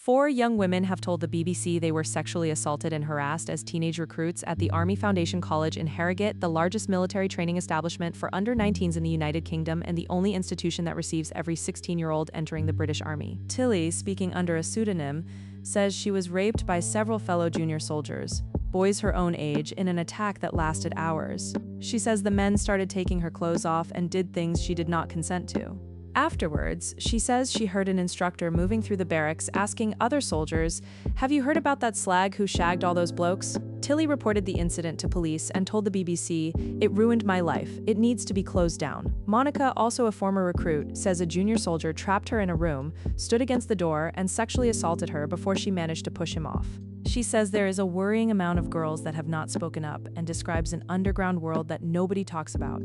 4 young women have told the BBC they were sexually assaulted and harassed as teenage recruits at the Army Foundation College in Harrogate, the largest military training establishment for under-19s in the United Kingdom and the only institution that receives every 16-year-old entering the British Army. Tilly, speaking under a pseudonym, says she was raped by several fellow junior soldiers, boys her own age, in an attack that lasted hours. She says the men started taking her clothes off and did things she did not consent to. Afterwards, she says she heard an instructor moving through the barracks asking other soldiers, "Have you heard about that slag who shagged all those blokes?" Tilly reported the incident to police and told the BBC, "It ruined my life. It needs to be closed down." Monica, also a former recruit, says a junior soldier trapped her in a room, stood against the door, and sexually assaulted her before she managed to push him off. She says there is a worrying amount of girls that have not spoken up and describes an underground world that nobody talks about.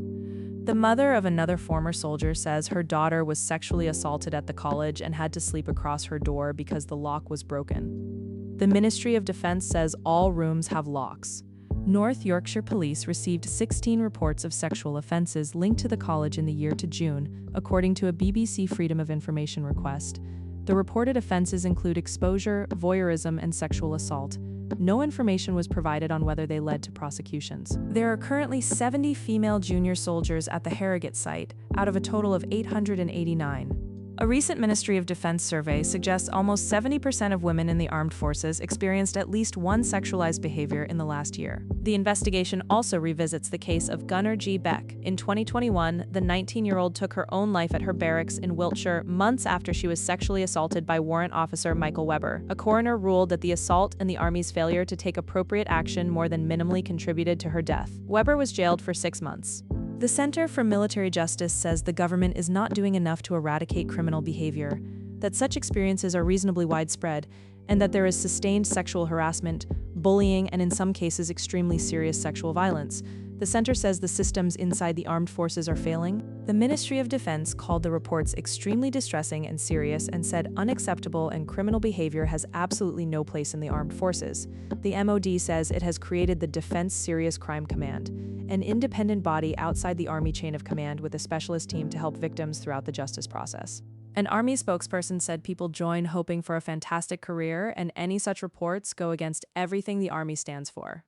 The mother of another former soldier says her daughter was sexually assaulted at the college and had to sleep across her door because the lock was broken. The Ministry of Defence says all rooms have locks. North Yorkshire police received 16 reports of sexual offences linked to the college in the year to June, according to a BBC Freedom of Information request. The reported offences include exposure, voyeurism, and sexual assault. No information was provided on whether they led to prosecutions. There are currently 70 female junior soldiers at the Harrogate site, out of a total of 889. A recent Ministry of Defence survey suggests almost 70% of women in the armed forces experienced at least one sexualized behavior in the last year. The investigation also revisits the case of Gunnar G. Beck. In 2021, the 19-year-old took her own life at her barracks in Wiltshire months after she was sexually assaulted by Warrant Officer Michael Weber. A coroner ruled that the assault and the Army's failure to take appropriate action more than minimally contributed to her death. Weber was jailed for 6 months. The Center for Military Justice says the government is not doing enough to eradicate criminal behavior, that such experiences are reasonably widespread, and that there is sustained sexual harassment, bullying, and in some cases extremely serious sexual violence. The center says the systems inside the armed forces are failing. The Ministry of Defense called the reports extremely distressing and serious and said unacceptable and criminal behavior has absolutely no place in the armed forces. The MOD says it has created the Defense Serious Crime Command, an independent body outside the Army chain of command with a specialist team to help victims throughout the justice process. An Army spokesperson said people join hoping for a fantastic career, and any such reports go against everything the Army stands for.